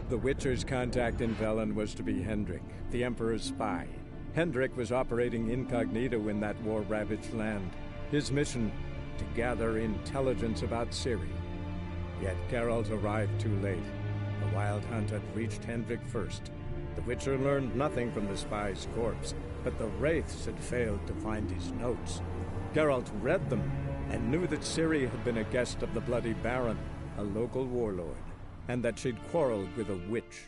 The Witcher's contact in Velen was to be Hendrik, the Emperor's spy. Hendrik was operating incognito in that war-ravaged land. His mission, to gather intelligence about Ciri. Yet Geralt arrived too late. The Wild Hunt had reached Hendrik first. The Witcher learned nothing from the spy's corpse, but the Wraiths had failed to find his notes. Geralt read them, and knew that Ciri had been a guest of the Bloody Baron, a local warlord, and that she'd quarreled with a witch.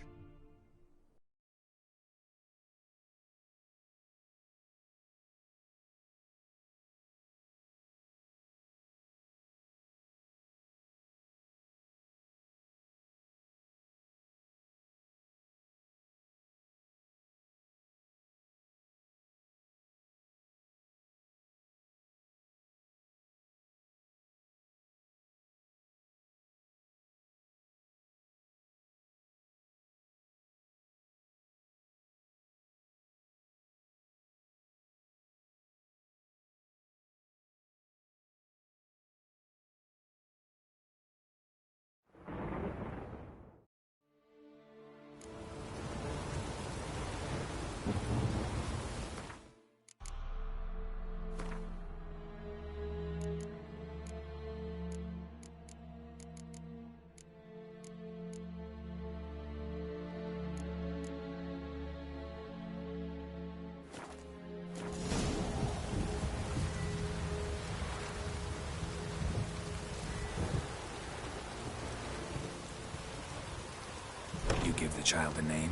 Give the child a name?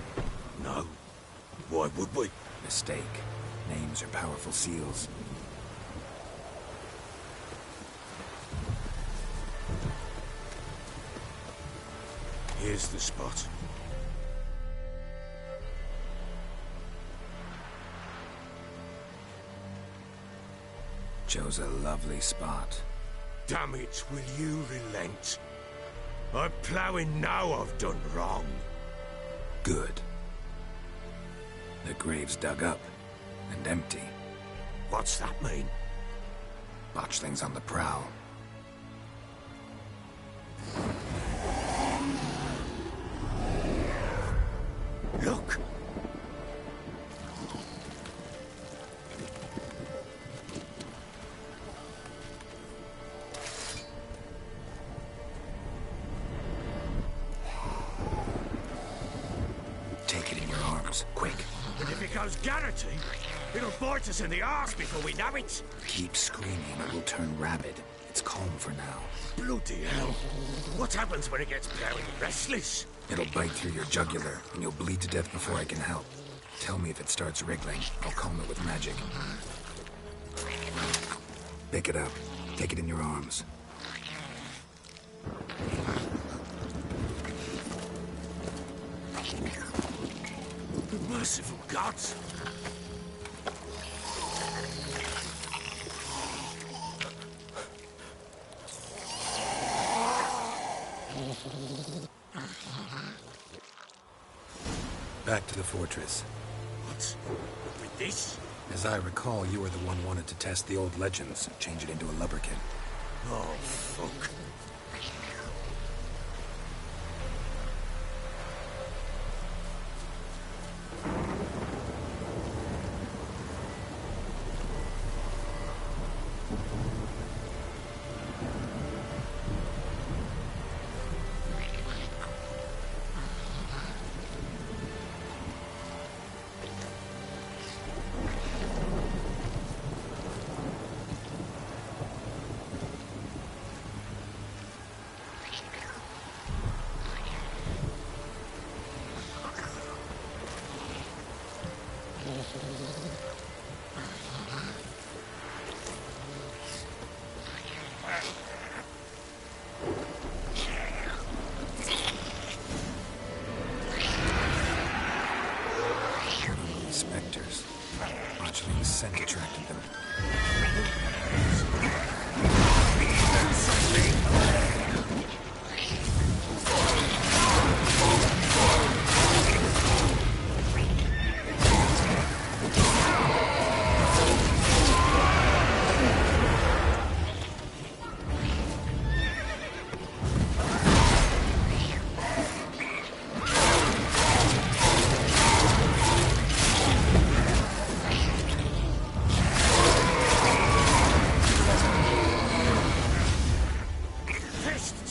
No. Why would we? Mistake. Names are powerful seals. Here's the spot. Chose a lovely spot. Damn it, will you relent? I'm ploughing now I've done wrong. Good. The grave's dug up and empty. What's that mean? Botchling's on the prowl. Look! Quick. And if it goes Garrity, it'll bite us in the arse before we know it. Keep screaming, it will turn rabid. It's calm for now. Bloody hell. What happens when it gets very restless? It'll bite through your jugular, and you'll bleed to death before I can help. Tell me if it starts wriggling. I'll calm it with magic. Pick it up. Take it in your arms. Merciful gods! Back to the fortress. What? With this? As I recall, you were the one wanted to test the old legends, change it into a lubberkin. Oh, fuck.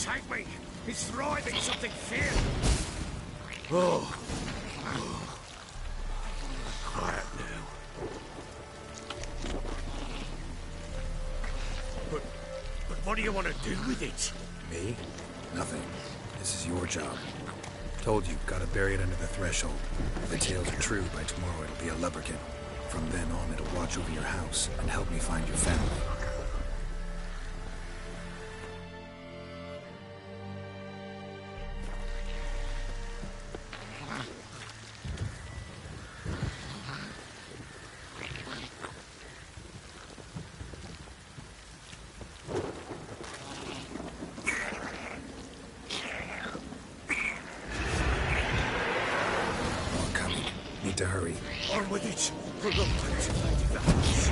take me! He's thriving something fierce! Oh. Quiet now. But what do you want to do with it? Me? Nothing. This is your job. Told you, gotta bury it under the threshold. If the tales are true, by tomorrow it'll be a lubberkin. From then on, it'll watch over your house and help me find your family. Need to hurry. On with it! For long times you've lighted the house.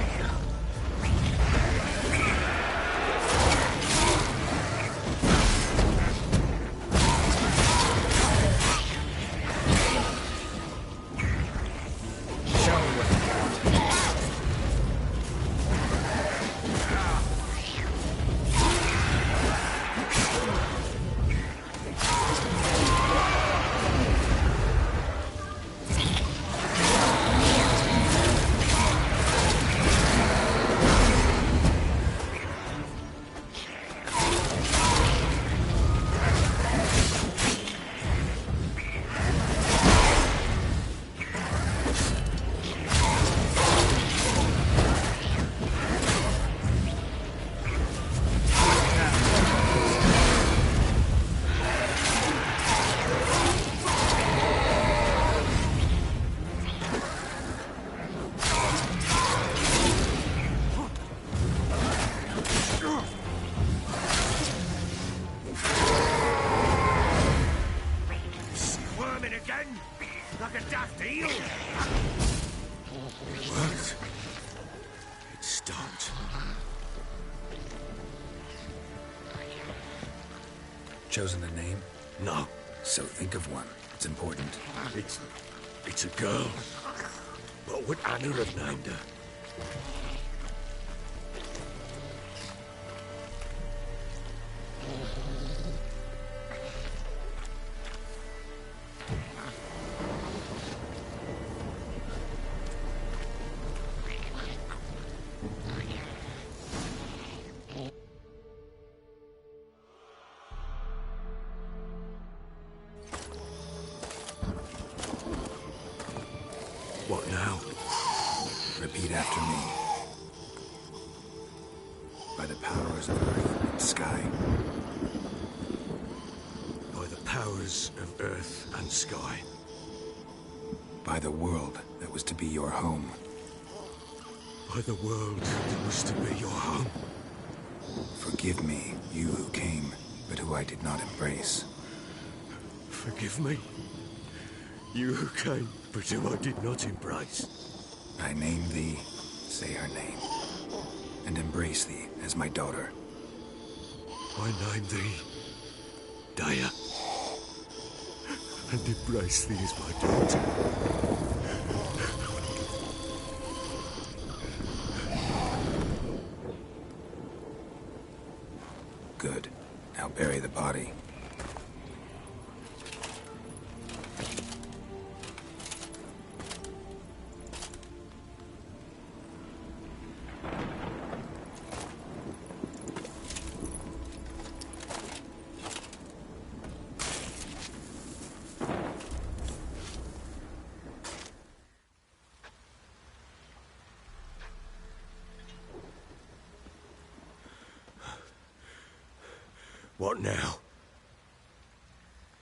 Like a daft eel! It worked. It stopped. Chosen a name? No. So think of one. It's important. It's a girl. What would Anna have named her? What now? Repeat after me. By the powers of earth and sky. By the powers of earth and sky. By the world that was to be your home. By the world that was to be your home. Forgive me, you who came, but who I did not embrace. Forgive me. You who came, but who I did not embrace. I name thee, say her name, and embrace thee as my daughter. I name thee, Daya, and embrace thee as my daughter. Good. Now bury the body. What now?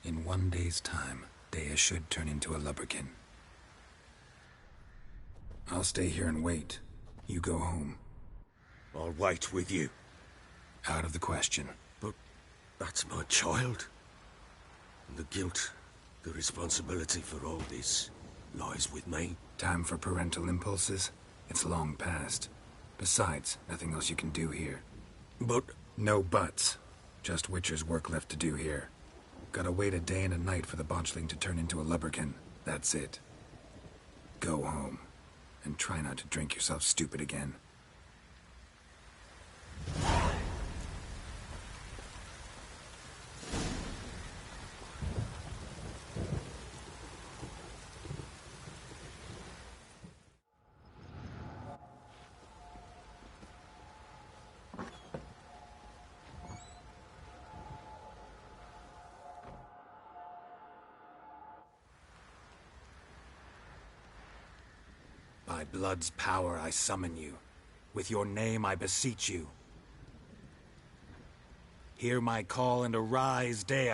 In 1 day's time, Daya should turn into a lubberkin. I'll stay here and wait. You go home. I'll wait with you. Out of the question. But that's my child. And the guilt, the responsibility for all this, lies with me. Time for parental impulses? It's long past. Besides, nothing else you can do here. But... No buts. Just Witcher's work left to do here. Gotta wait a day and a night for the botchling to turn into a lubberkin. That's it. Go home. And try not to drink yourself stupid again. By blood's power I summon you. With your name I beseech you. Hear my call and arise, Dea.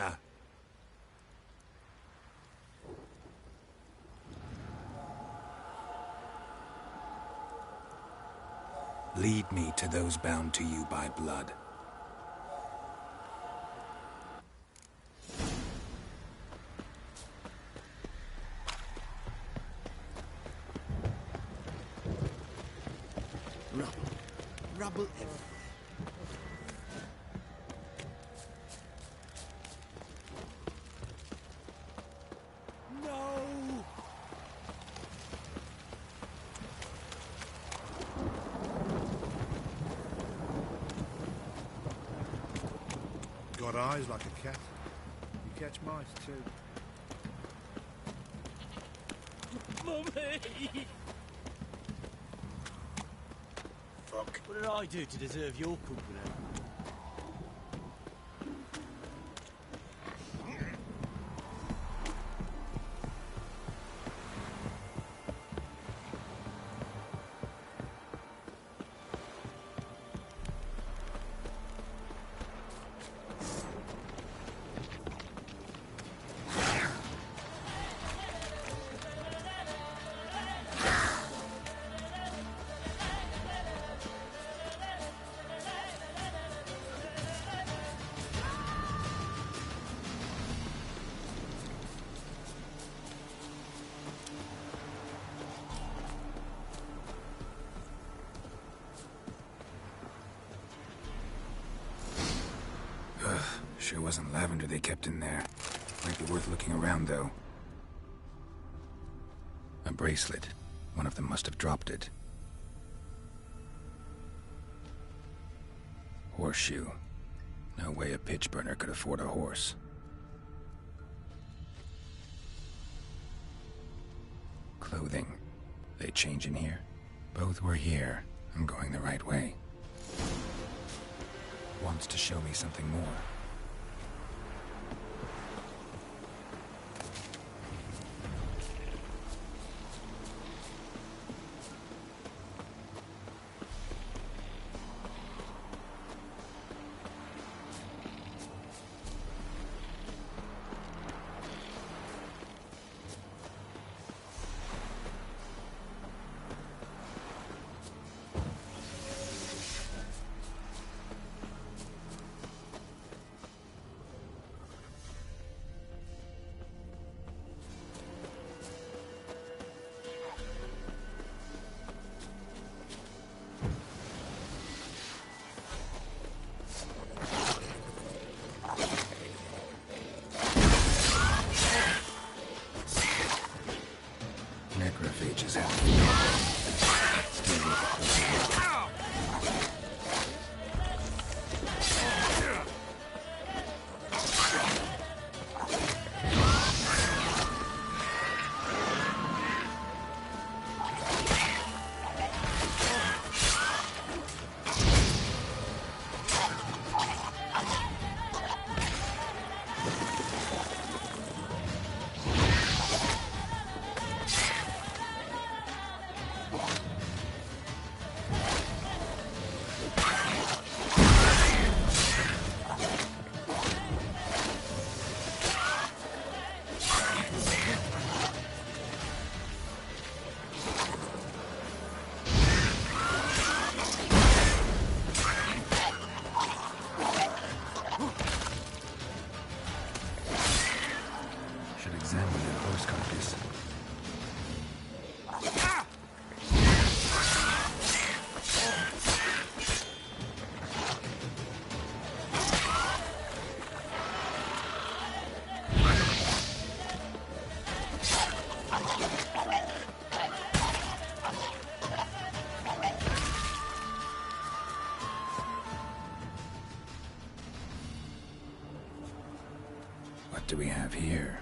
Lead me to those bound to you by blood. Rubble everywhere. No! Got eyes like a cat. You catch mice too. Mummy! Fuck. What did I do to deserve your company? Sure wasn't lavender they kept in there. Might be worth looking around, though. A bracelet. One of them must have dropped it. Horseshoe. No way a pitch burner could afford a horse. Clothing. They change in here? Both were here. I'm going the right way. Wants to show me something more. Necrophages have still need a closer look. Examine that horse carcass. What do we have here?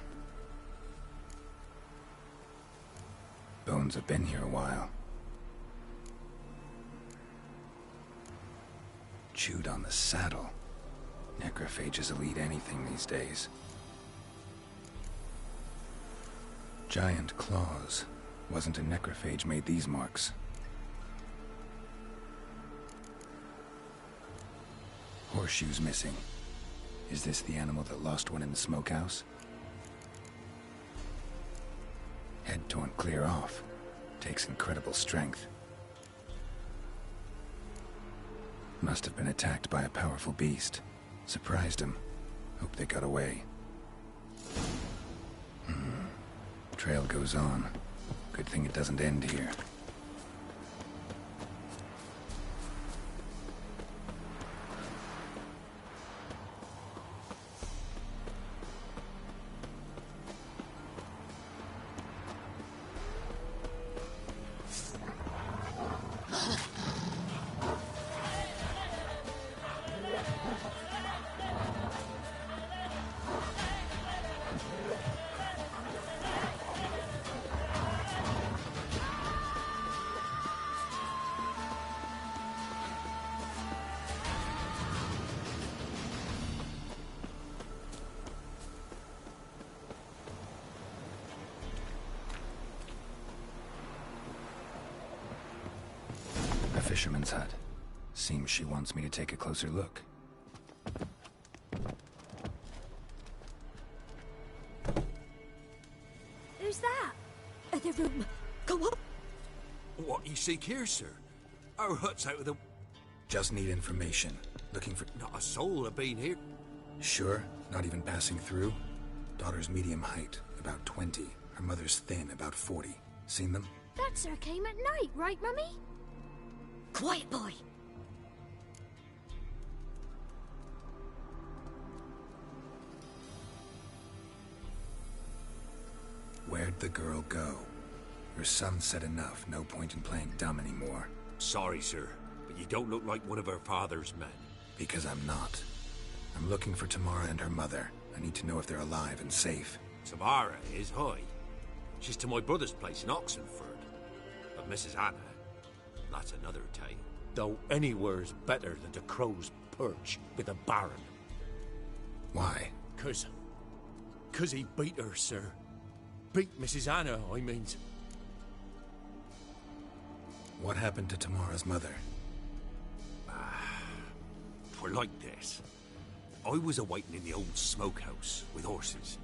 Bones have been here a while. Chewed on the saddle. Necrophages will eat anything these days. Giant claws. Wasn't a necrophage made these marks. Horseshoes missing. Is this the animal that lost one in the smokehouse? Head torn clear off. Takes incredible strength. Must have been attacked by a powerful beast. Surprised him. Hope they got away. Trail goes on. Good thing it doesn't end here. Fisherman's hut. Seems she wants me to take a closer look. Who's that? Other room. Go up. What you seek here, sir? Our hut's out of the... Just need information. Looking for... Not a soul have been here. Sure? Not even passing through? Daughter's medium height, about 20. Her mother's thin, about 40. Seen them? That sir came at night, right, Mummy? Quiet, boy. Where'd the girl go? Her son said enough. No point in playing dumb anymore. Sorry, sir, but you don't look like one of her father's men. Because I'm not. I'm looking for Tamara and her mother. I need to know if they're alive and safe. Tamara is, hi. She's to my brother's place in Oxenford. But Mrs. Anna, that's another tale. Though anywhere's better than the Crow's Perch with a baron. Why? 'Cause he beat her, sir. Beat Mrs. Anna, I mean. What happened to Tamara's mother? We're like this. I was awaiting in the old smokehouse with horses.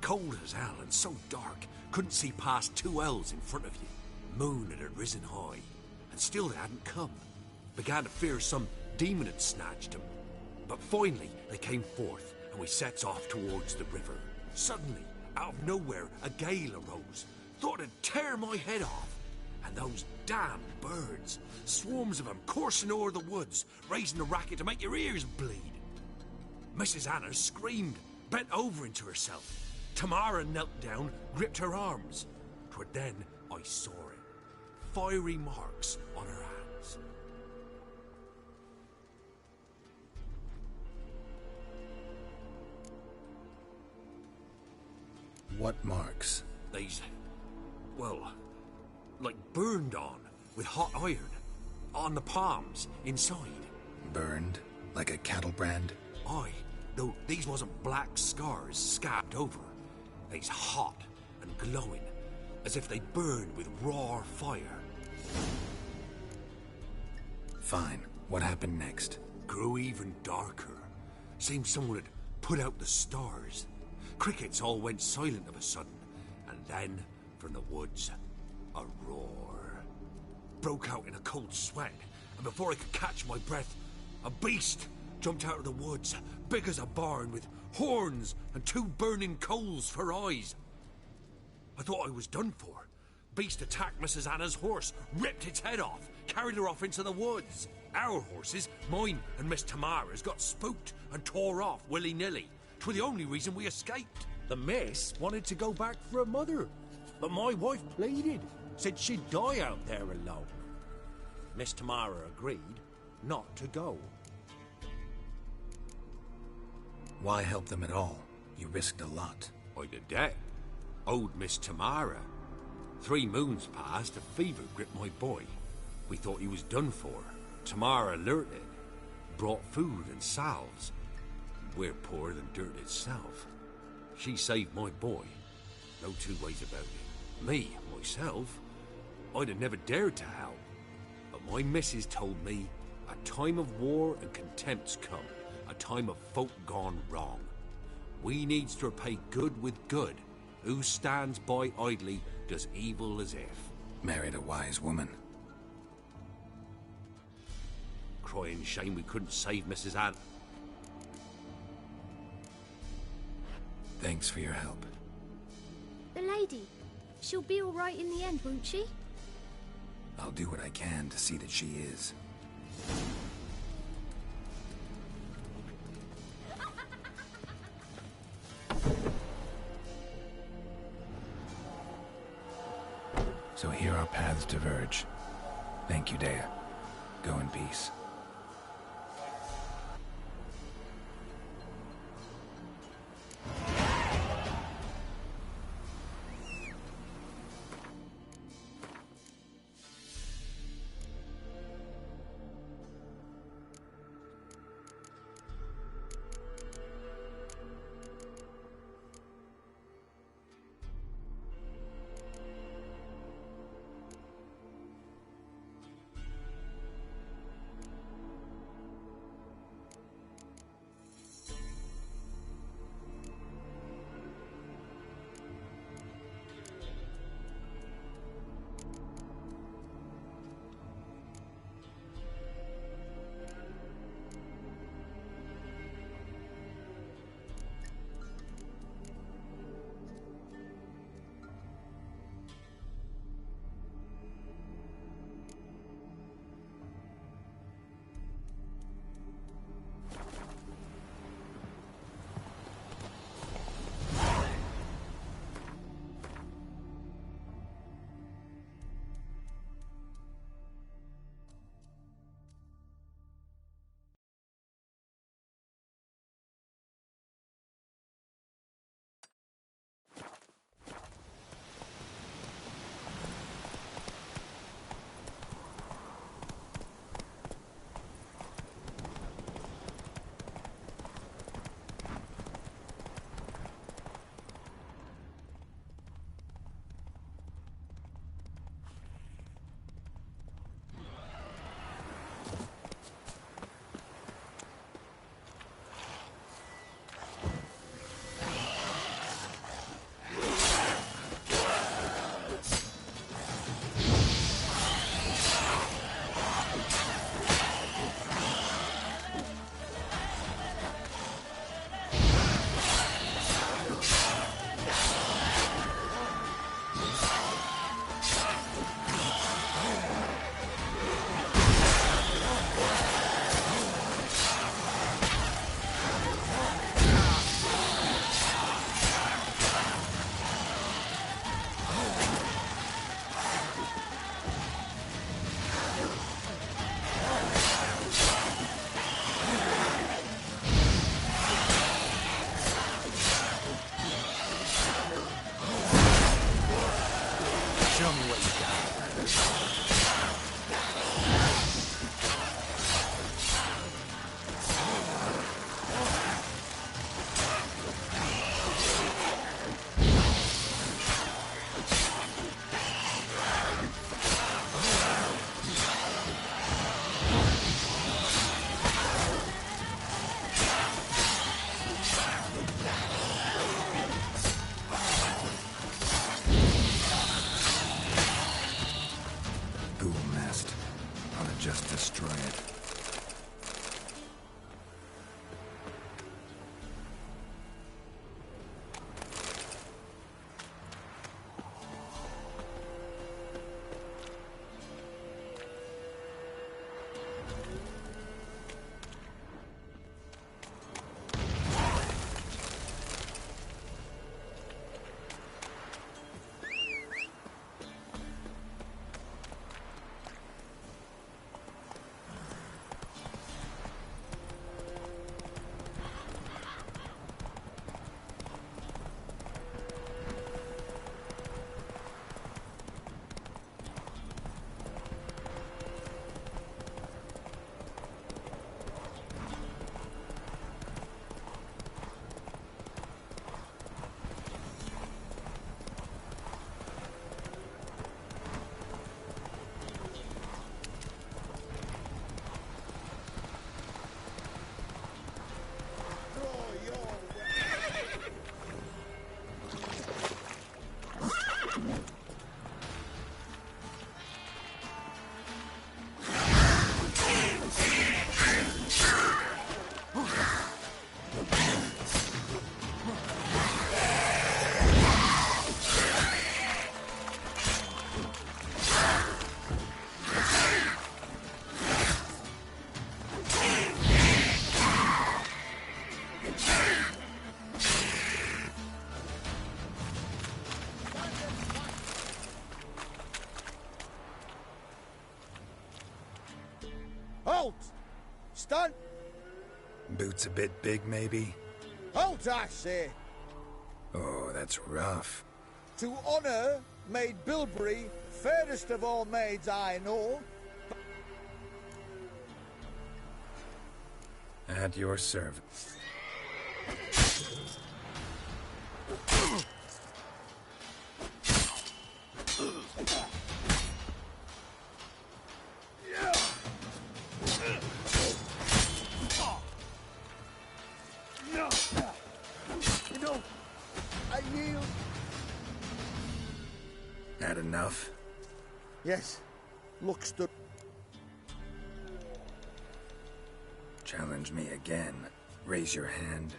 Cold as hell and so dark, couldn't see past 2 ells in front of you. Moon had risen high, and still they hadn't come. Began to fear some demon had snatched them. But finally, they came forth, and we sets off towards the river. Suddenly, out of nowhere, a gale arose. Thought it'd tear my head off. And those damned birds, swarms of them coursing o'er the woods, raising a racket to make your ears bleed. Mrs. Anna screamed, bent over into herself. Tamara knelt down, gripped her arms. 'Twere then I saw it. Fiery marks on her hands. What marks? These, well, like burned on with hot iron. On the palms, inside. Burned? Like a cattle brand? Aye, though these wasn't black scars scabbed over. They's hot and glowing, as if they burned with raw fire. Fine. What happened next? Grew even darker. Seemed someone had put out the stars. Crickets all went silent of a sudden, and then, from the woods, a roar. Broke out in a cold sweat, and before I could catch my breath, a beast jumped out of the woods, big as a barn, with horns and 2 burning coals for eyes. I thought I was done for. Beast attacked Mrs. Anna's horse, ripped its head off, carried her off into the woods. Our horses, mine and Miss Tamara's, got spooked and tore off willy-nilly. 'Twere the only reason we escaped. The miss wanted to go back for her mother, but my wife pleaded, said she'd die out there alone. Miss Tamara agreed not to go. Why help them at all? You risked a lot. I'd a debt. Owed Miss Tamara. 3 moons passed, a fever gripped my boy. We thought he was done for. Tamara alerted, brought food and salves. We're poorer than dirt itself. She saved my boy. No 2 ways about it. Myself, I'd have never dared to help. But my missus told me a time of war and contempt's come, a time of folk gone wrong. We needs to repay good with good. Who stands by idly does evil as if. Married a wise woman. Crying shame we couldn't save Mrs. Anne. Thanks for your help. The lady. She'll be all right in the end, won't she? I'll do what I can to see that she is. So here our paths diverge. Thank you, Dea. Go in peace. Halt! Stand! Boots a bit big, maybe? Halt, I say! Oh, that's rough. To honour Maid Bilberry, fairest of all maids I know. At your service. No, I yield. Had enough? Yes, look stood. Challenge me again. Raise your hand.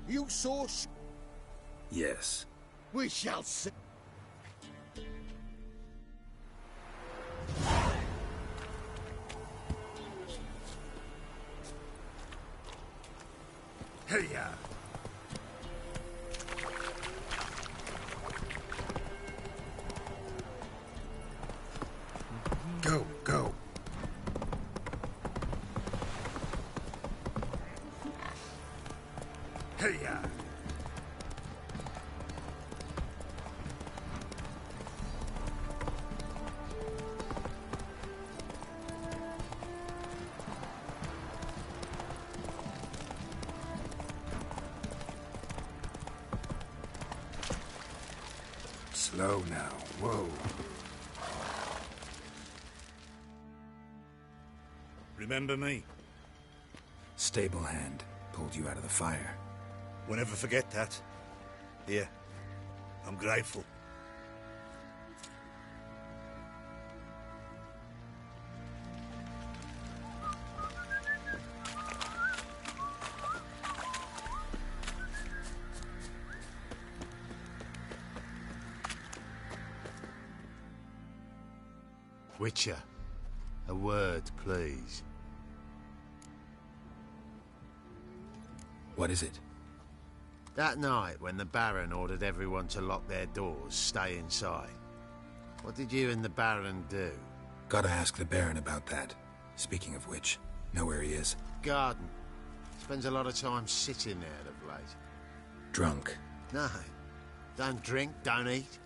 You saw. Yes. We shall see. Hey-ya! Go, go. Hey-ya! Slow now. Whoa. Remember me? Stable hand. Pulled you out of the fire. We'll never forget that. Here. I'm grateful. Witcher, a word, please. What is it? That night when the Baron ordered everyone to lock their doors, stay inside. What did you and the Baron do? Gotta ask the Baron about that. Speaking of which, know where he is? Garden. Spends a lot of time sitting there of late. Drunk. No. Don't drink, don't eat.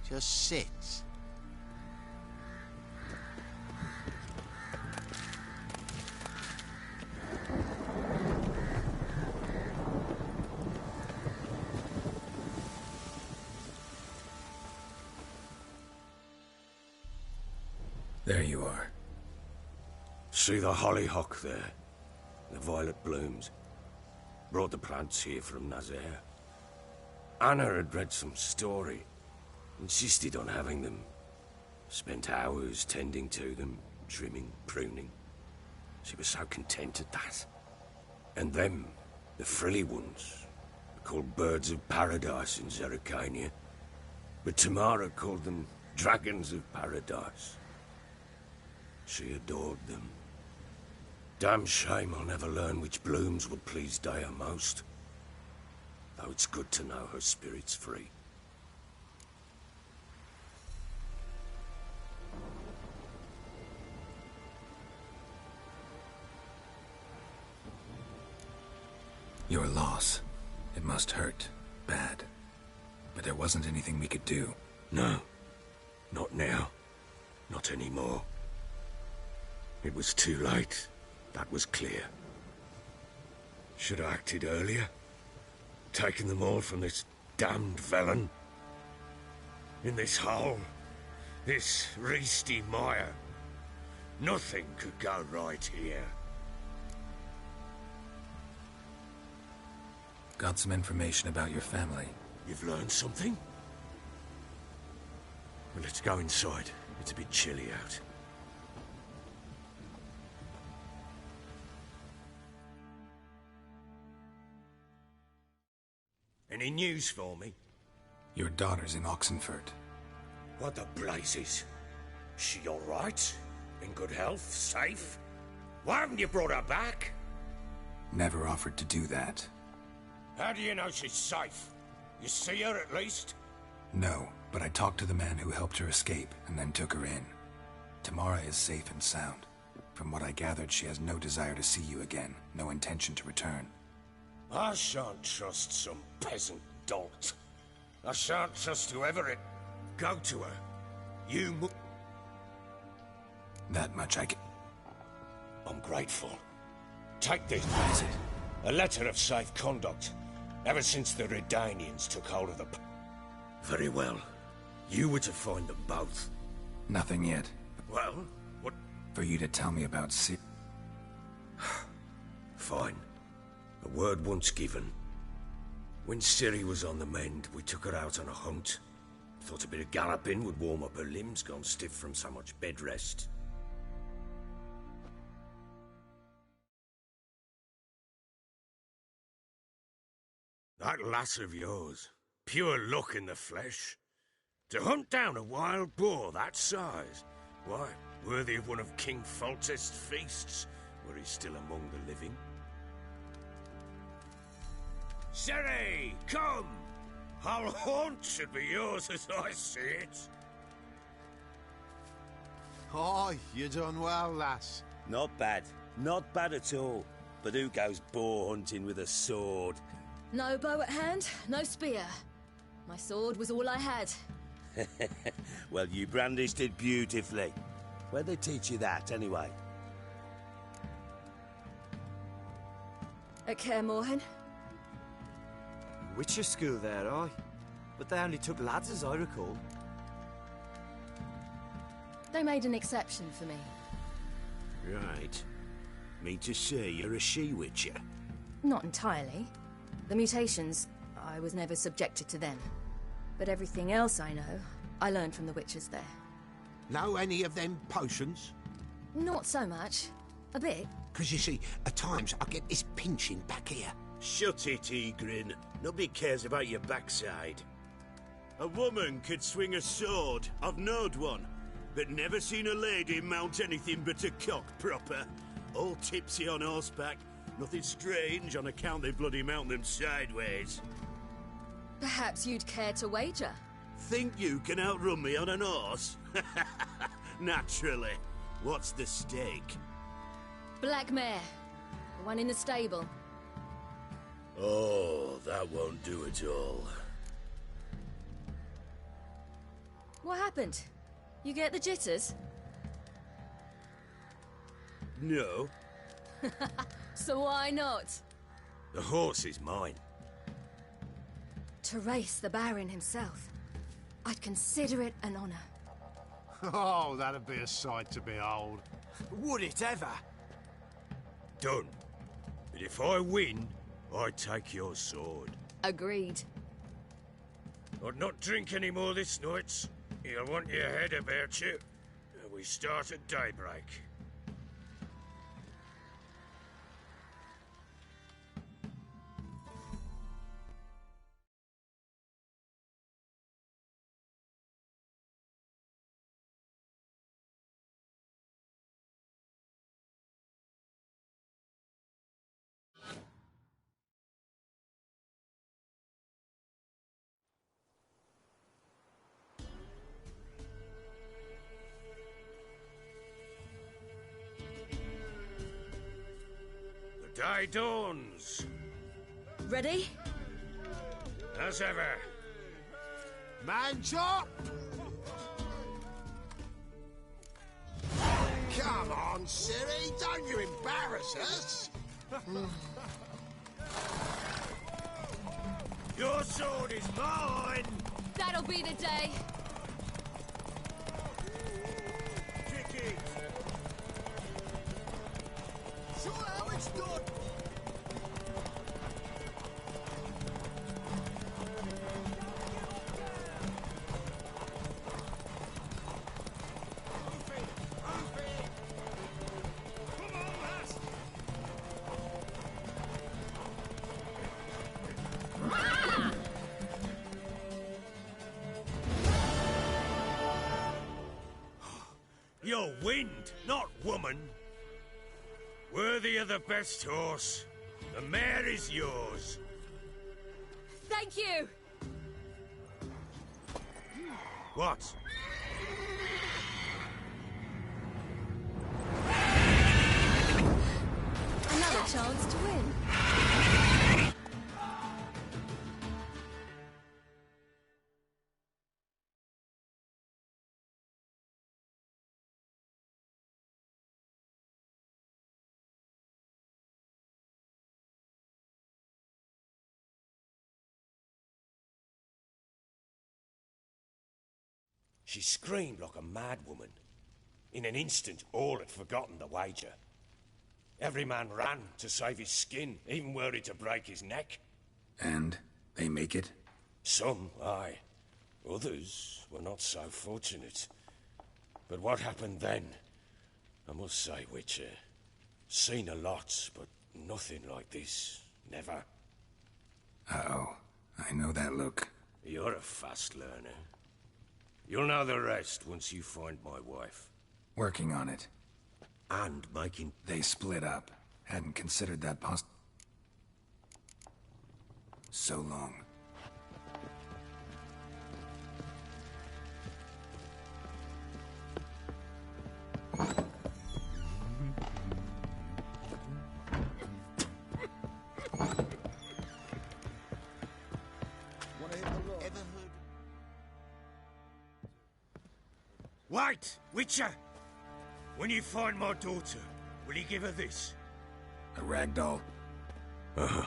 Just sits. There you are. See the hollyhock there? The violet blooms. Brought the plants here from Nazaire. Anna had read some story. Insisted on having them. Spent hours tending to them, trimming, pruning. She was so content at that. And them, the frilly ones, called birds of paradise in Zerrikania. But Tamara called them dragons of paradise. She adored them. Damn shame I'll never learn which blooms would please Dea most. Though it's good to know her spirit's free. Your loss. It must hurt. Bad. But there wasn't anything we could do. No. Not now. Not anymore. It was too late. That was clear. Should have acted earlier. Taken them all from this damned Velen. In this hole. This reesty mire. Nothing could go right here. Got some information about your family. You've learned something? Well, let's go inside. It's a bit chilly out. Any news for me? Your daughter's in Oxenfurt. What the blazes? She all right? In good health? Safe? Why haven't you brought her back? Never offered to do that. How do you know she's safe? You see her at least? No, but I talked to the man who helped her escape and then took her in. Tamara is safe and sound. From what I gathered, she has no desire to see you again, no intention to return. I shan't trust some peasant dolt. I shan't trust whoever it... Go to her. You That much I can... I'm grateful. Take this. What is it? A letter of safe conduct. Ever since the Redanians took hold of the... Very well. You were to find them both. Nothing yet. Well, what... For you to tell me about Fine. A word once given. When Ciri was on the mend, we took her out on a hunt. Thought a bit of galloping would warm up her limbs, gone stiff from so much bed rest. That lass of yours, pure luck in the flesh. To hunt down a wild boar that size, why, worthy of one of King Foltest's feasts, were he still among the living. Ciri, come! Our haunt should be yours as I see it. Oh, you done well, lass. Not bad. Not bad at all. But who goes boar hunting with a sword? No bow at hand, no spear. My sword was all I had. Well, you brandished it beautifully. Where'd they teach you that, anyway? At Kaer Morhen. Witcher school there, aye. But they only took lads, as I recall. They made an exception for me. Right. Mean to say you're a she-witcher? Not entirely. The mutations, I was never subjected to them. But everything else I know, I learned from the witches there. Know any of them potions? Not so much. A bit. Because you see, at times I get this pinching back here. Shut it, Egrin. Nobody cares about your backside. A woman could swing a sword. I've knowed one. But never seen a lady mount anything but a cock proper. All tipsy on horseback. Nothing strange on account they bloody mount them sideways. Perhaps you'd care to wager? Think you can outrun me on an horse? Naturally. What's the stake? Black mare. The one in the stable. Oh, that won't do at all. What happened? You get the jitters? No. So why not? The horse is mine. To race the Baron himself. I'd consider it an honor. Oh, that'd be a sight to behold. Would it ever? Done. But if I win, I take your sword. Agreed. I'd not drink any more this night. You'll want your head about you. We start at daybreak. The day dawns. Ready? As ever. Man chop! Come on, Ciri, don't you embarrass us! Your sword is mine! That'll be the day. Kick it! Show how it's done! You're wind, not woman. Worthy of the best horse. The mare is yours. Thank you! What? chance to win. She screamed like a mad woman. In an instant, all had forgotten the wager. Every man ran to save his skin, even worried to break his neck. And they make it? Some, aye. Others were not so fortunate. But what happened then? I must say, Witcher, seen a lot, but nothing like this. Never. Uh-oh. I know that look. You're a fast learner. You'll know the rest once you find my wife. Working on it. And making... They split up. Hadn't considered that so long. Wait, Witcher! When you find my daughter, will you give her this? A ragdoll? Uh-huh.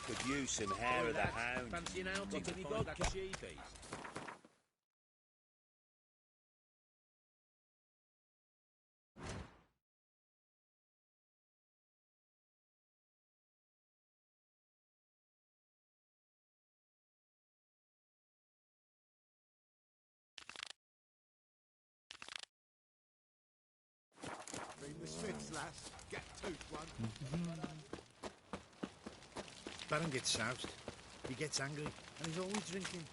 Could use some hair of the hound. Fancy an outing Got any to find vodka? that sheepies? The Smiths, lass. Get toothed one. Baron gets soused. He gets angry, and he's always drinking.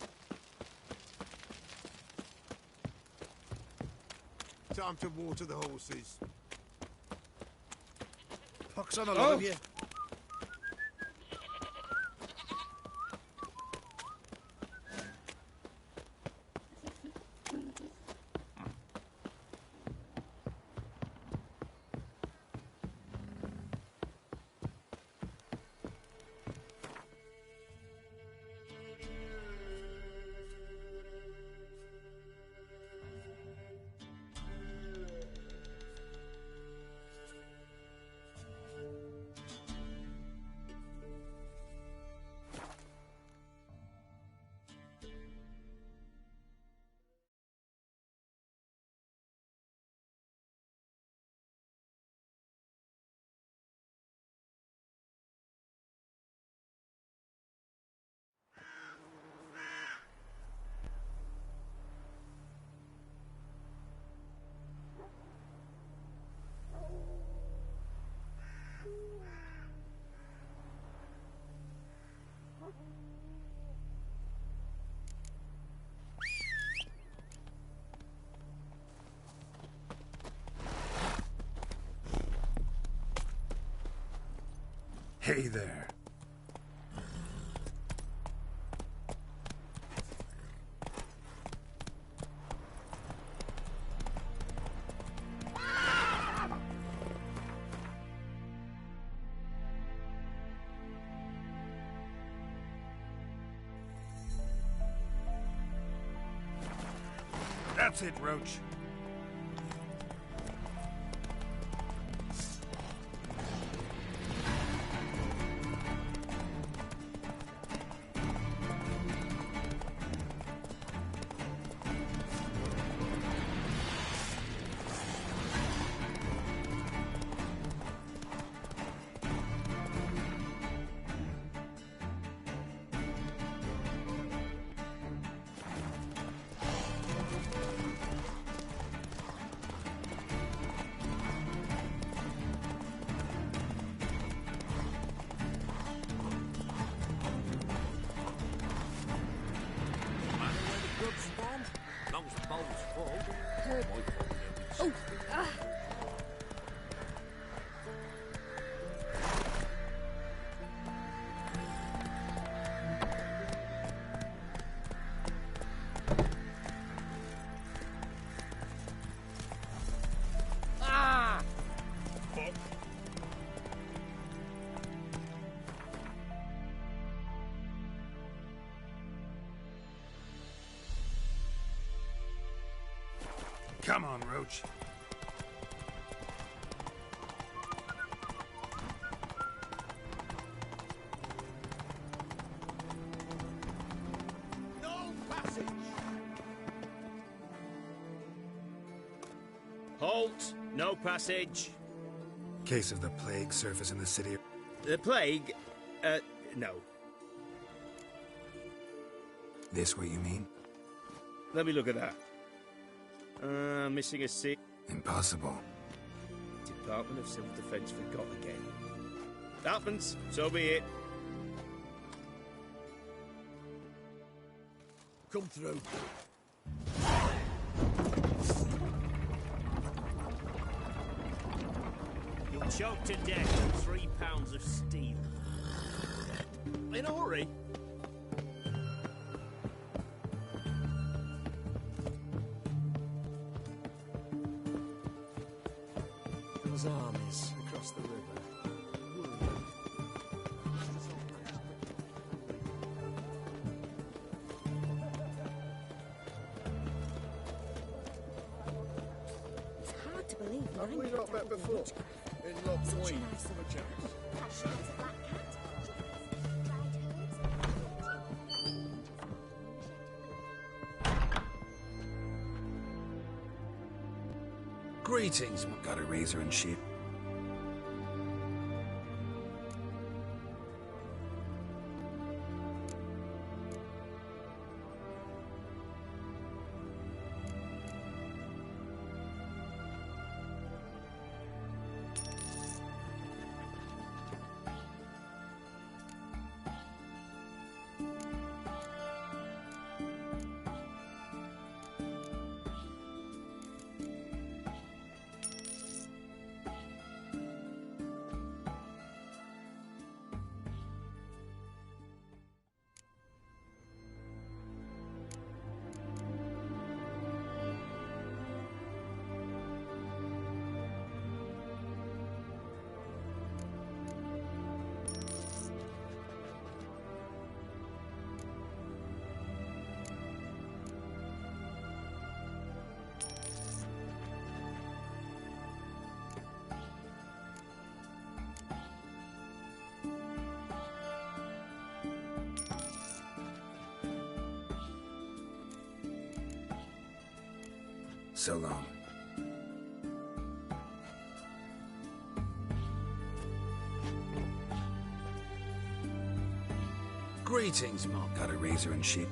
Time to water the horses. Pox on a lot of you. Hey there. That's it, Roach. Come on, Roach. No passage! Halt! No passage. Case of the plague surface in the city. The plague? No. This what you mean? Let me look at that. Missing a seat. Impossible. Department of Civil Defence forgot again. Happens, so be it. Come through. You'll choke to death on 3 pounds of steel. In a hurry? Those armies across the river. It's hard to believe. Have we not met before? In Loch Such a Wing, nice little perchance. Perhaps it's a black cat. Greetings. Got a razor and sheep. So long. Greetings, Mark. Got a razor and sheep.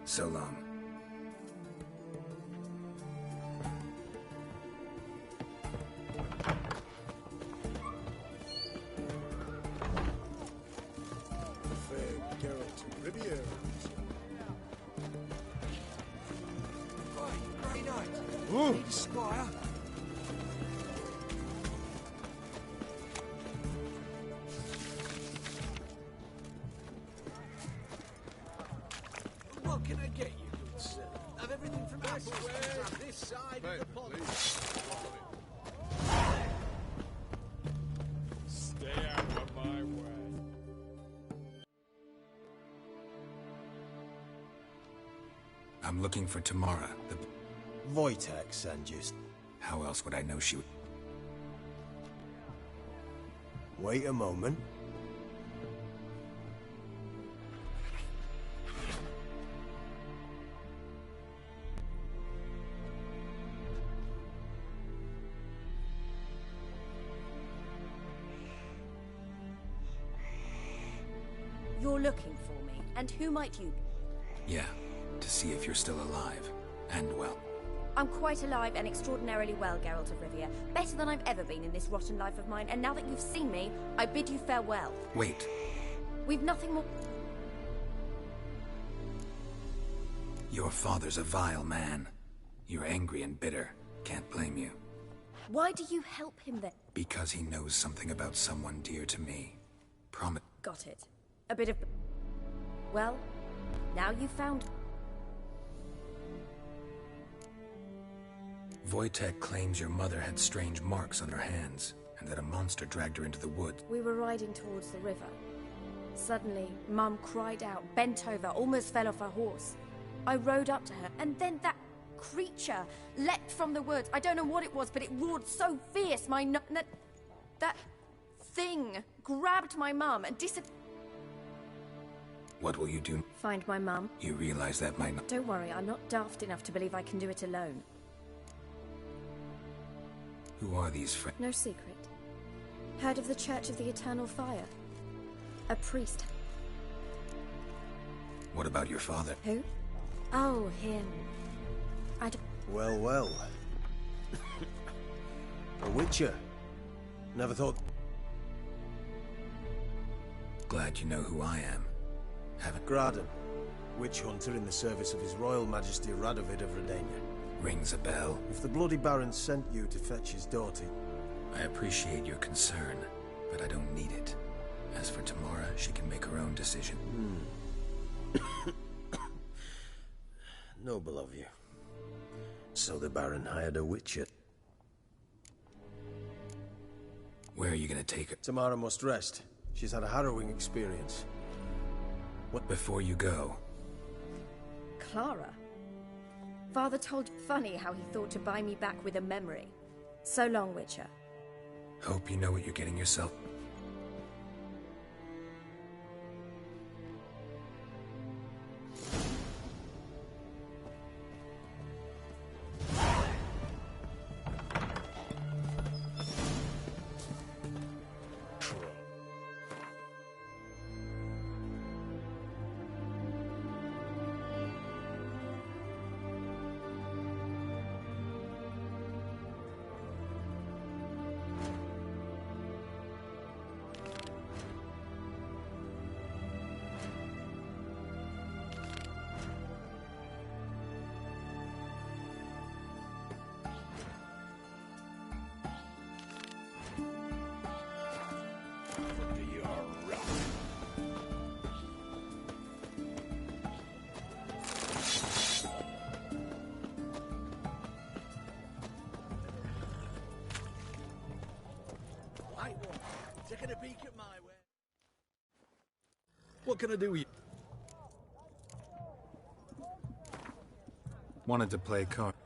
So long. Fair Geralt of Rivia. Right, Grey Knight. Ooh. Need a squire. What can I get you, good sir? Have everything from apples to this side of the pond. Stay out of my way. I'm looking for Tamara. The... Wojtek and just How else would I know she would... wait a moment. You're looking for me, and who might you be? Yeah, to see if you're still alive. And well. I'm quite alive and extraordinarily well, Geralt of Rivia. Better than I've ever been in this rotten life of mine, and now that you've seen me, I bid you farewell. Wait. We've nothing more... Your father's a vile man. You're angry and bitter. Can't blame you. Why do you help him then? Because he knows something about someone dear to me. Promise. Got it. A bit of... Well, now you found... Wojtek claims your mother had strange marks on her hands, and that a monster dragged her into the woods. We were riding towards the river. Suddenly, Mum cried out, bent over, almost fell off her horse. I rode up to her, and then that creature leapt from the woods. I don't know what it was, but it roared so fierce, that thing grabbed my mum and What will you do? Find my mum. You realize that might not... Don't worry, I'm not daft enough to believe I can do it alone. Who are these friends? No secret. Heard of the Church of the Eternal Fire? A priest. What about your father? Who? Oh, him. Well, well. A witcher. Never thought... Glad you know who I am. Haven't... Graden. Witch hunter in the service of His Royal Majesty Radovid of Redania. Rings a bell. If the Bloody Baron sent you to fetch his daughter... I appreciate your concern, but I don't need it. As for Tamara, she can make her own decision. Noble of you. So the Baron hired a witcher. Where are you gonna take her? Tamara must rest. She's had a harrowing experience. What? Before you go... Clara? Father told... Funny how he thought to buy me back with a memory. So long, Witcher. Hope you know what you're getting yourself... Taking a peek at my way. What can I do with you? Wanted to play cards.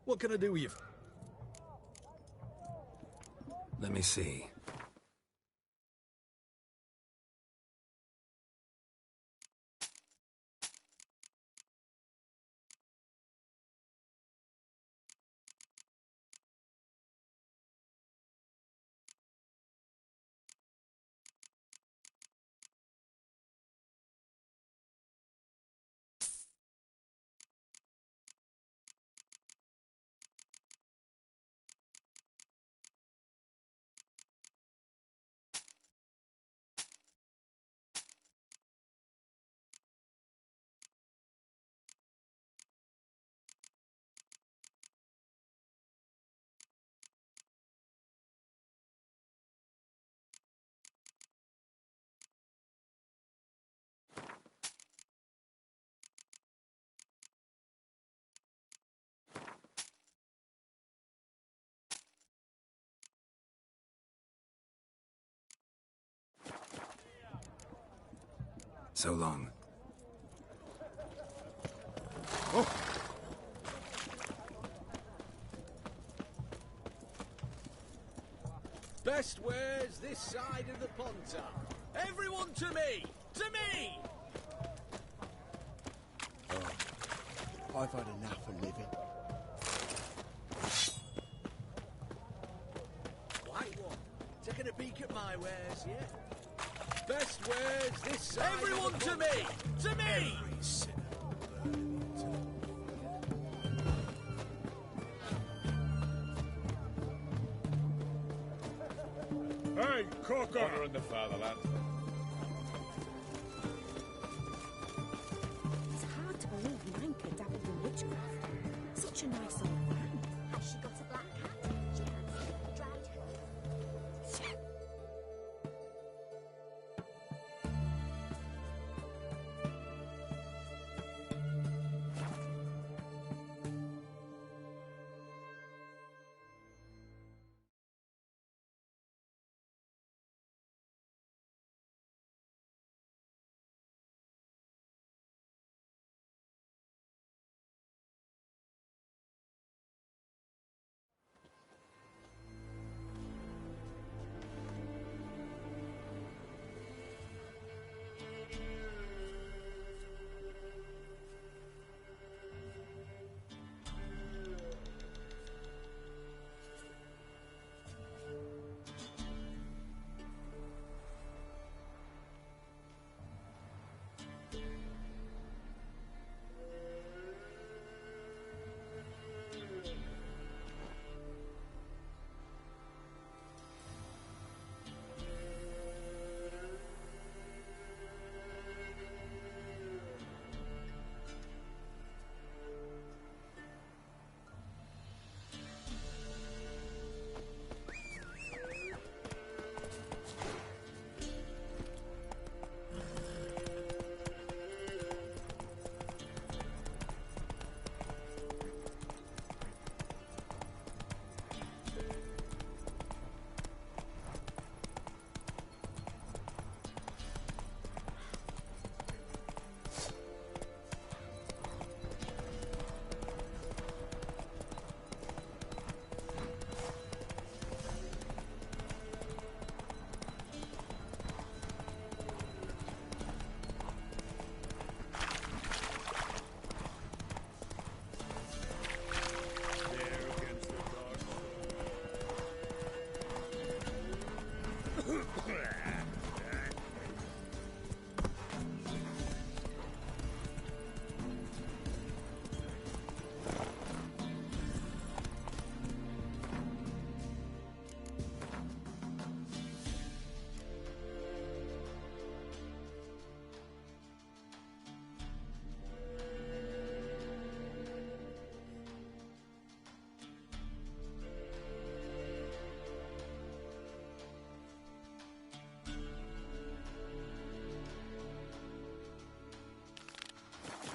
What can I do with you? Let me see. So long. Oh. Best wares this side of the Ponta. Everyone to me! To me! Oh, I've had enough of living. White one, taking a peek at my wares, yeah? Best wares this side. Everyone to me! To me! Hey, cook honor in the fatherland. It's hard to believe Manka dabbled in witchcraft. Such a nice old man. Has she got a black cat? She fancy a dried herb.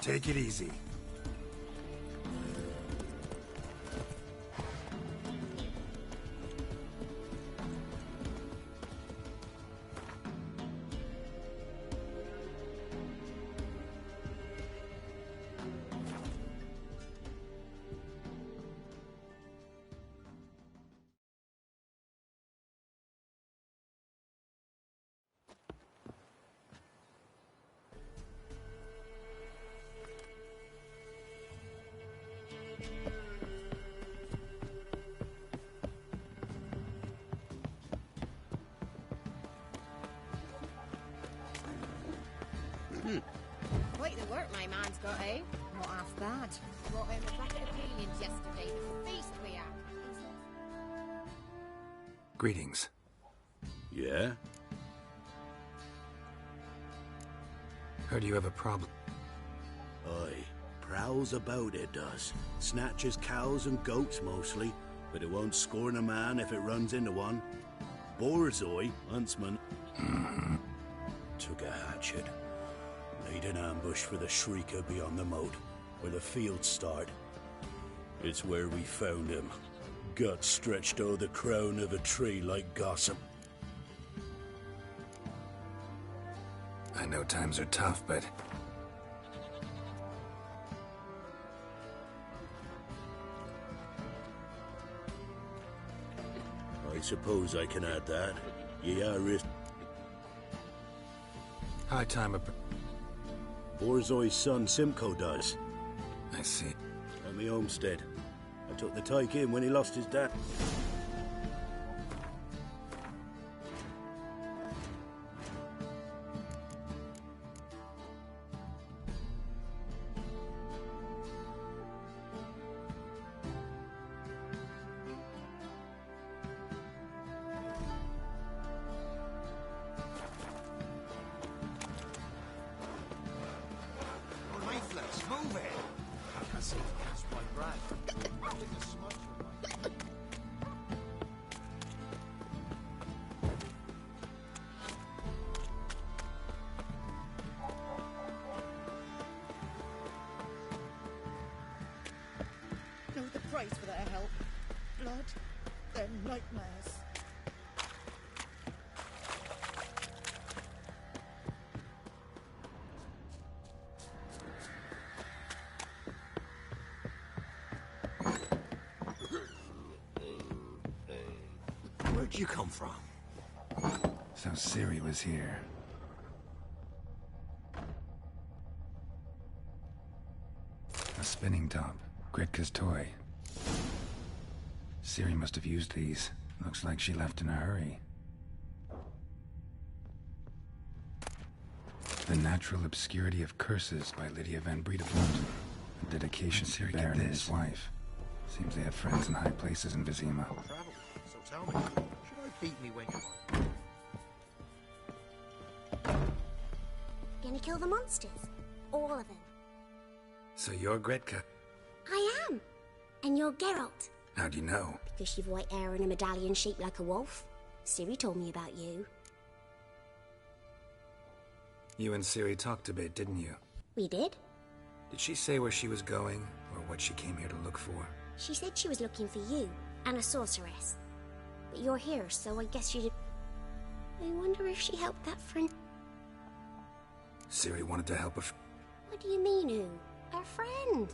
Take it easy. Quite the work my man's got, eh? Not half bad. Brought home a bracket of pillions yesterday. The feast we had. Greetings. Yeah? Heard you have a problem. Aye. Prowls about, it does. Snatches cows and goats mostly, but it won't scorn a man if it runs into one. Borzoi, huntsman, took a hatchet. Laid an ambush for the Shrieker beyond the moat, where the fields start. It's where we found him. Guts stretched o'er the crown of a tree like gossip. I know times are tough, but... I suppose I can add that. Yeah, High time of... Borzoi's son Simcoe does. I see. At me homestead. I took the tyke in when he lost his dad. Move it! I see that's my brand. I think the smudge will Know the price for their help. Blood, their nightmares. Where'd you come from? So Ciri was here. A spinning top. Gritka's toy. Ciri must have used these. Looks like she left in a hurry. The Natural Obscurity of Curses by Lydia Van Breed of London. A dedication to Baron and his wife. Seems they had friends in high places in Vizima. travel. So tell me, should I beat me when you... Gonna kill the monsters? All of them. So you're Gretka? I am. And you're Geralt. How'd you know? Because you've white hair and a medallion shaped like a wolf. Ciri told me about you. You and Ciri talked a bit, didn't you? We did? Did she say where she was going, or what she came here to look for? She said she was looking for you, and a sorceress. But you're here, so I guess you did... I wonder if she helped that friend... Ciri wanted to help a What do you mean, who? Her friend.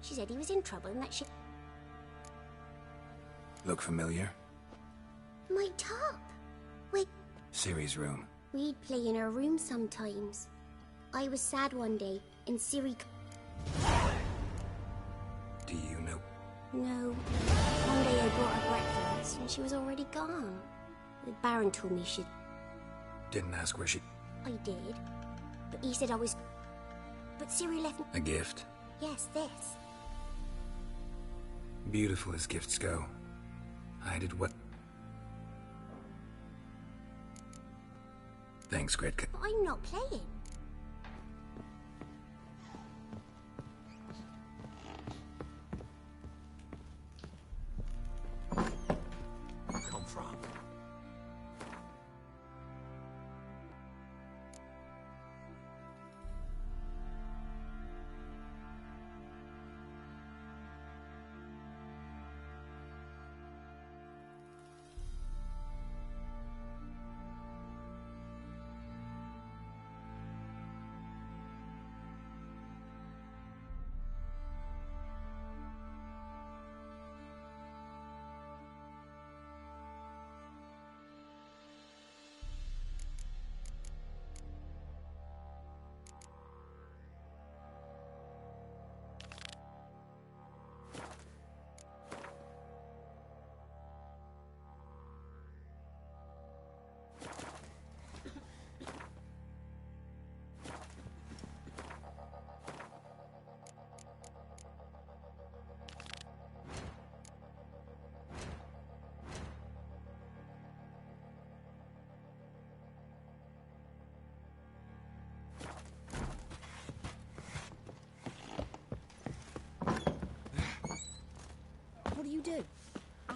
She said he was in trouble and that she... Look familiar? My top. Wait, Ciri's room. we'd play in her room sometimes. I was sad one day, and Ciri... Do you know? No. One day I brought her breakfast, and she was already gone. The Baron told me she... Didn't ask where she... I did. But he said I was... But Ciri left me... A gift? Yes, this. Beautiful as gifts go. I did what... Thanks, Gretka. But I'm not playing. Come from?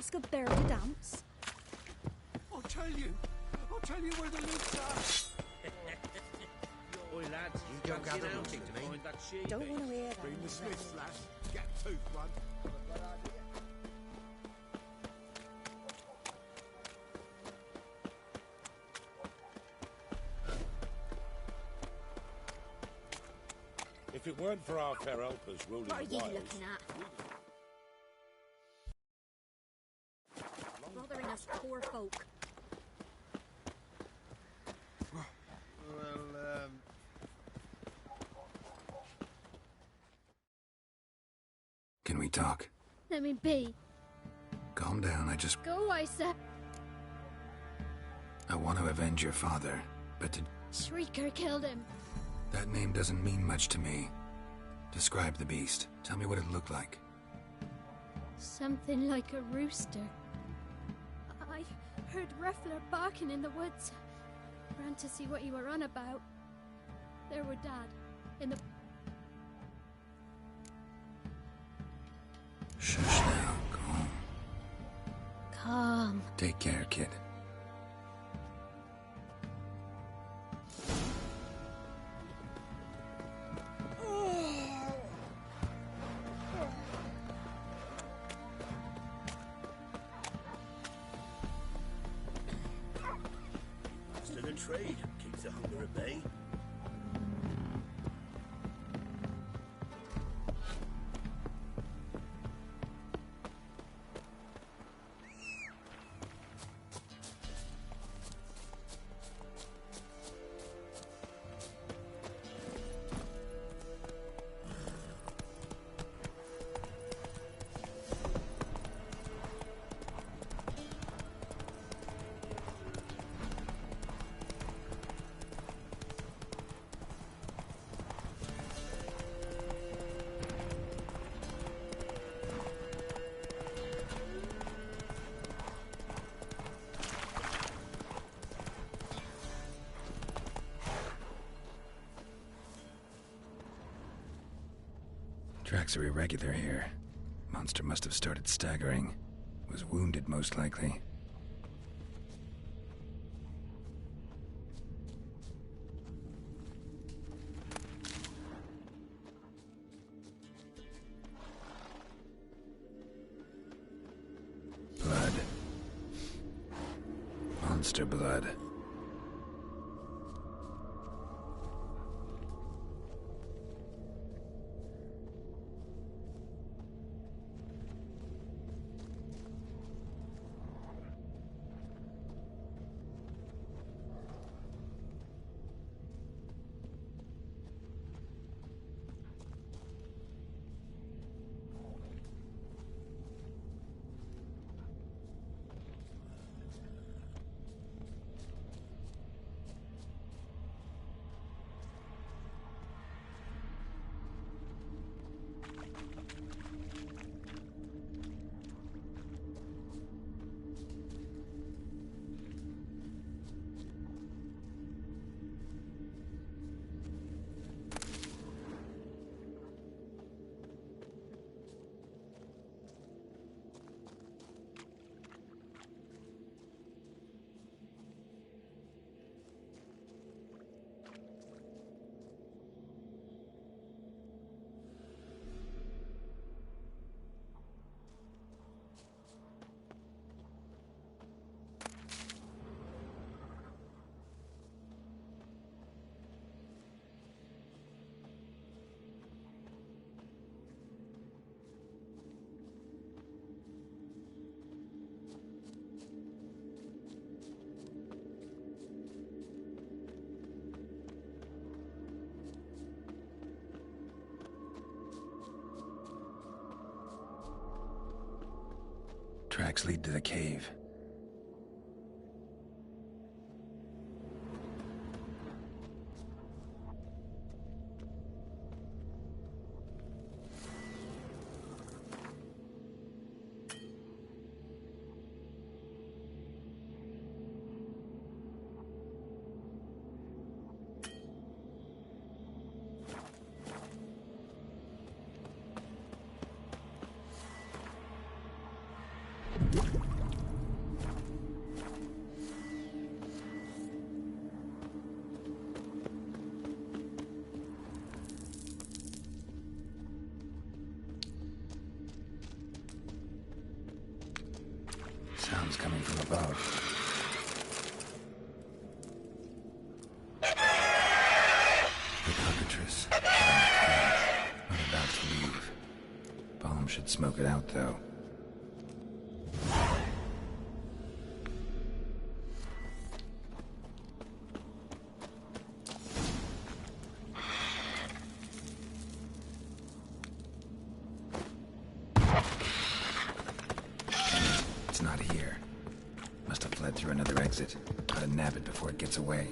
ask a bear to dance? I'll tell you where the loot's at. Oi, lads, You go gather out roots to me. find that sheep. Don't want to hear that. Bring the Smiths, lads. Get tooth one. If it weren't for our fair helpers ruling What are the you wilds, looking at? Bothering us poor folk. Well, Can we talk? Let me be. Calm down, Go, I said. I want to avenge your father, but Shrieker killed him. that name doesn't mean much to me. Describe the beast. Tell me what it looked like. Something like a rooster. I heard Ruffler barking in the woods. Ran to see what you were on about. There were Dad, in the... Shush now, calm. Calm. Take care, kid. Still in trade. Keeps the hunger at bay. Tracks are irregular here. Monster must have started staggering. Was wounded, most likely. Blood. Monster blood. Tracks lead to the cave. Sounds coming from above. The cockatrice. Not about to leave. Bomb should smoke it out, though. It's not here. Must have fled through another exit. Gotta nab it before it gets away.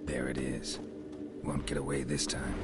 There it is. Won't get away this time.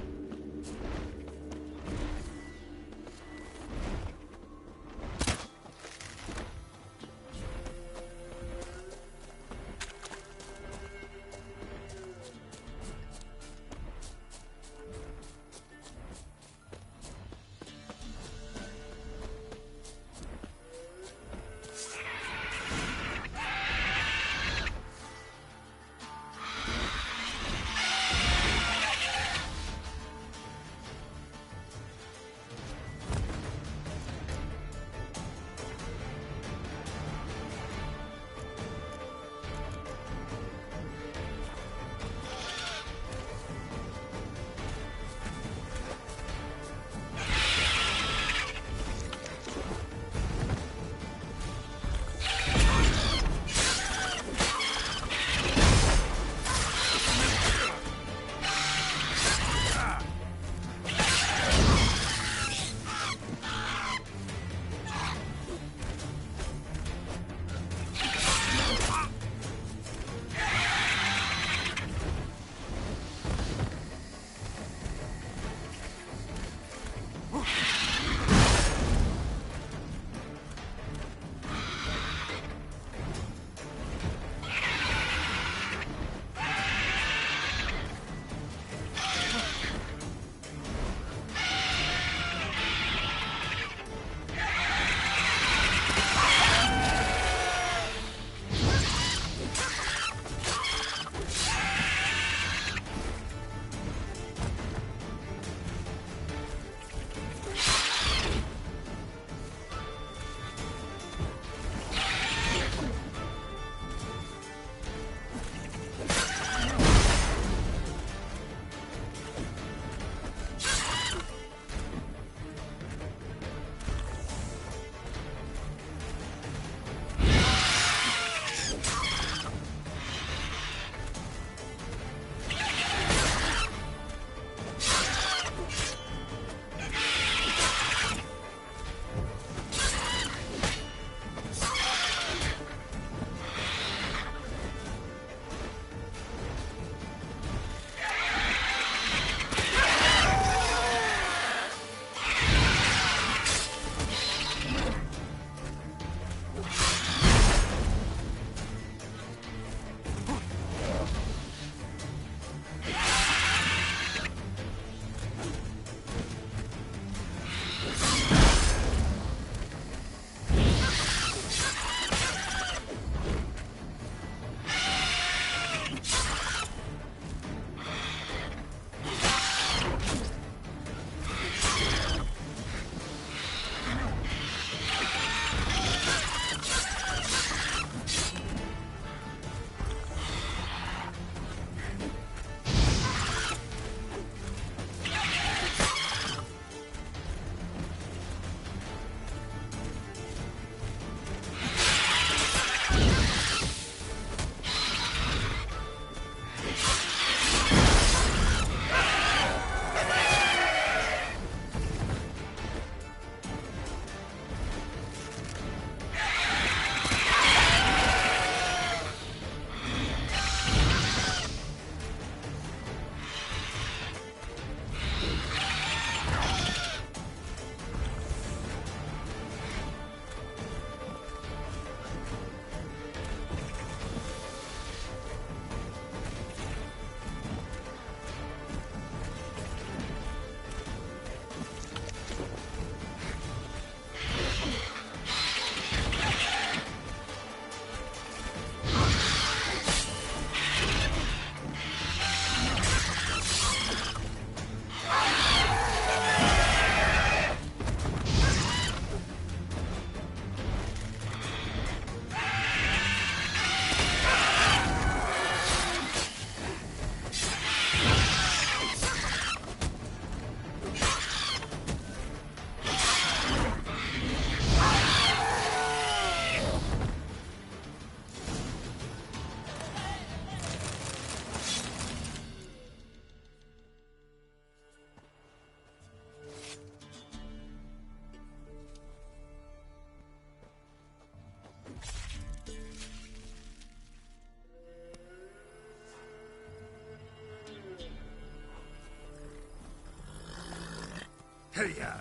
Hey-ya!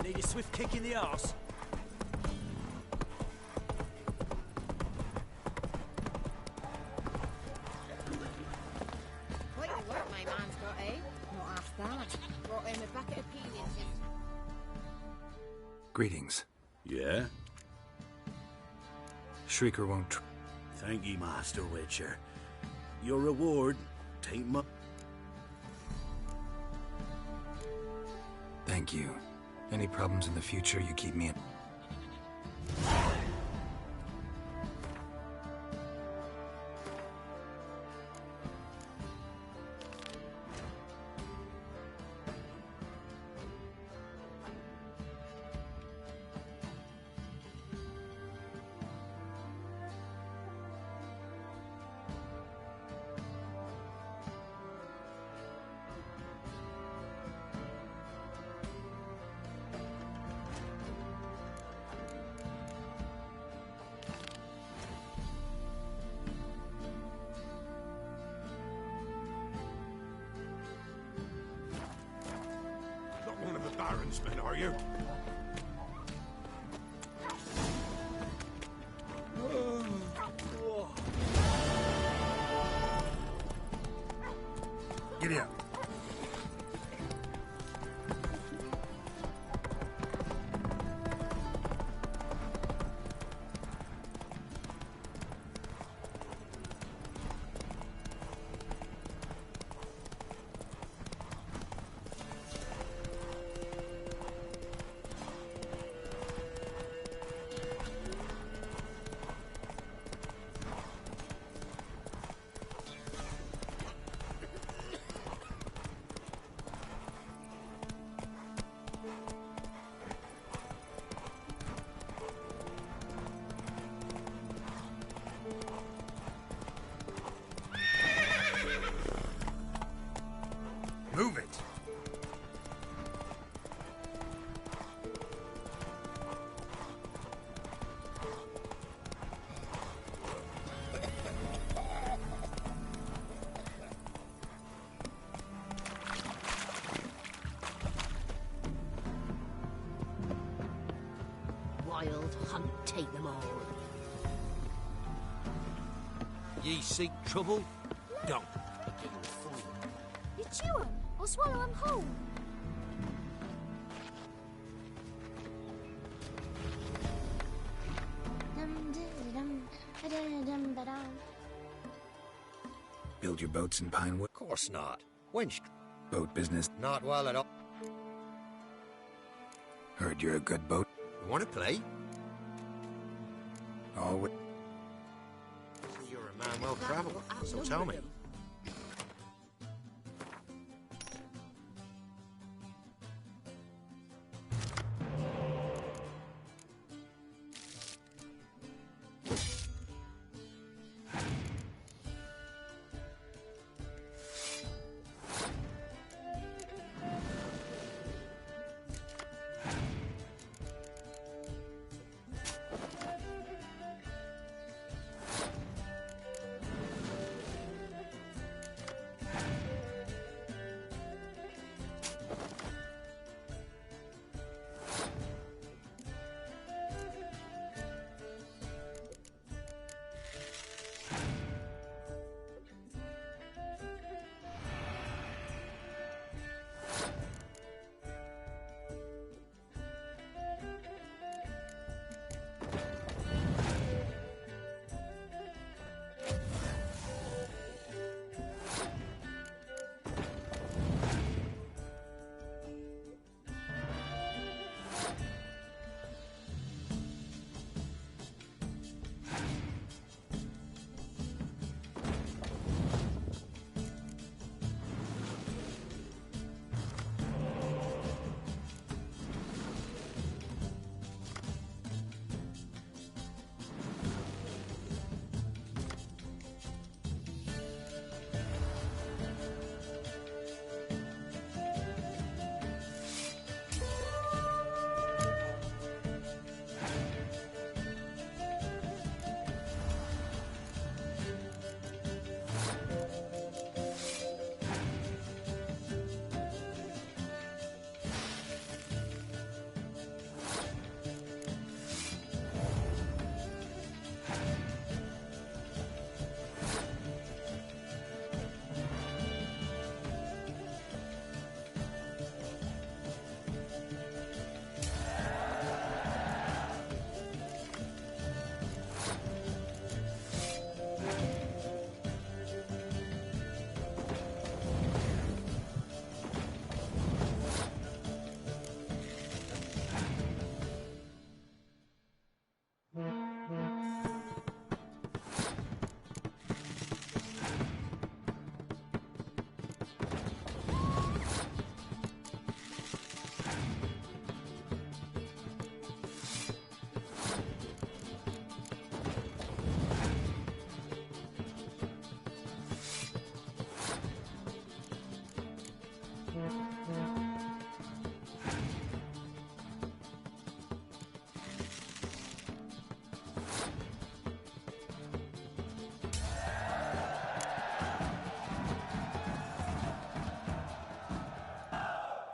Need a swift kick in the arse. Quite the work my man's got, eh? Not half that. Brought him a bucket of peelings yesterday. Greetings. Yeah? Shrieker won't Thank ye, Master Witcher. Your reward, tain't much. Thank you. Any problems in the future, you keep me in. Not one of the Baron's men, are you? Giddy up. Move it! Wild hunt take them all. Ye seek trouble? Don't. You chew 'em or swallow 'em whole. Build your boats in Pinewood. Of course not. Wench. Boat business. Not well at all. Heard you're a good boat. You want to play? Always. You're a man well travelled, so tell me.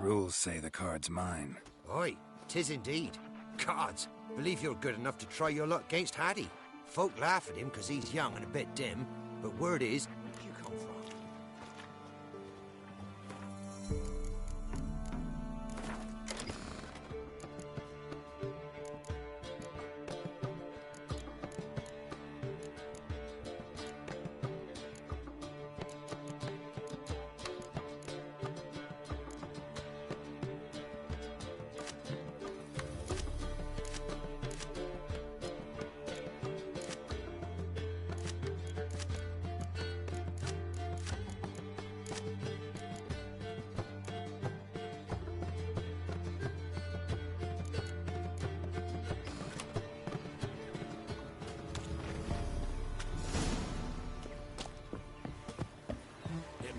Rules say the card's mine. Aye, 'tis indeed. Cards, believe you're good enough to try your luck against Hattie. Folk laugh at him 'cause he's young and a bit dim, but word is, where you come from?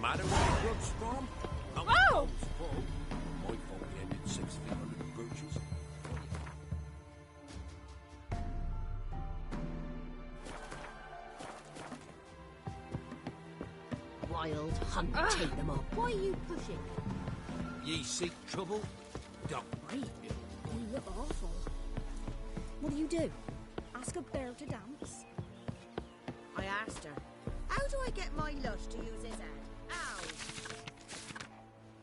Matter where the grub's from? Whoa! My fault we ended 6 feet under the birches. Wild hunt, take them up. Why are you pushing? Ye seek trouble? Don't. Wait, you look awful. What do? Ask a bear to dance? I asked her, how do I get my lush to use his head? Ow!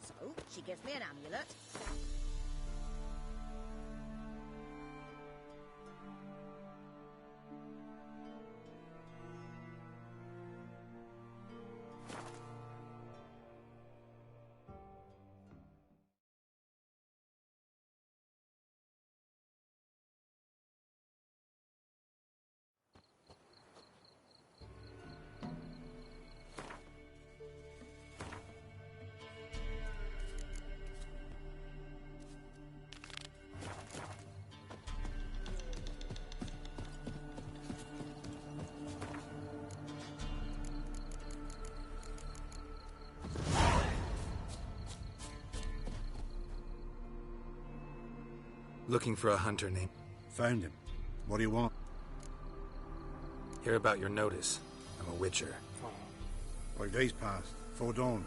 So, she gives me an amulet. Looking for a hunter named... Found him. What do you want? Hear about your notice. I'm a witcher. 5 days passed, 4 dawn.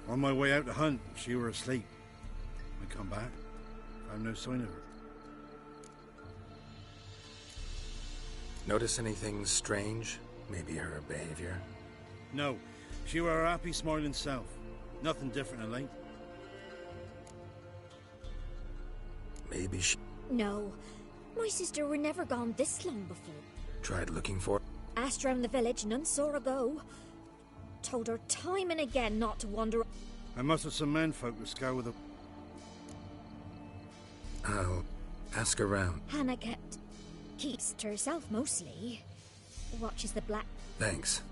On my way out to hunt, she were asleep. I come back, found no sign of her. Notice anything strange? Maybe her behavior? No, she were her happy, smiling self. Nothing different in late. Maybe she... No. My sister were never gone this long before. tried looking for... Asked round the village, none saw her go. Told her time and again not to wander... I must have some menfolk to scour with her. I'll ask around. Hannah keeps to herself mostly. Watches the black... Thanks.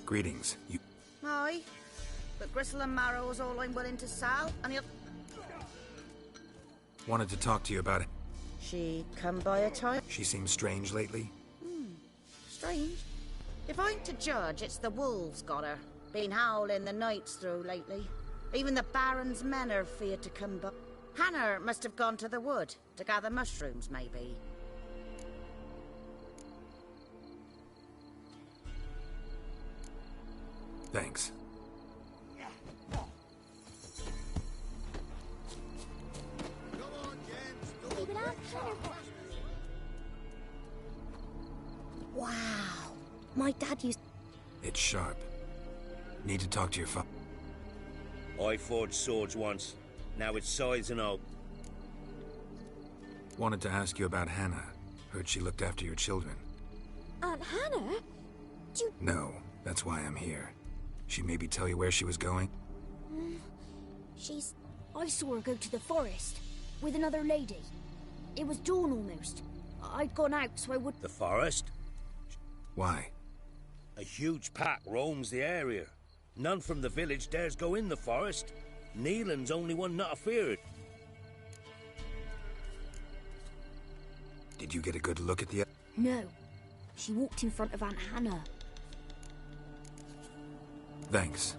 Greetings. You... Aye. But gristle and marrow is all I'm willing to sell, and you'll... Wanted to talk to you about it. She come by a time? She seems strange lately. Strange. If I'm to judge, it's the wolves got her. Been howling the nights through lately. Even the Baron's men are feared to come by. Hannah must have gone to the wood to gather mushrooms, maybe. Thanks. Wow. My dad used... It's sharp. Need to talk to your father. I forged swords once. Now it's size and all. Wanted to ask you about Hannah. Heard she looked after your children. Aunt Hannah? Do you... No, that's why I'm here. She maybe tell you where she was going? She's... I saw her go to the forest with another lady. It was dawn almost. I'd gone out so I would... The forest? Why? A huge pack roams the area. None from the village dares go in the forest. Neelan's only one not afeared. Did you get a good look at the... No. She walked in front of Aunt Hannah. Thanks.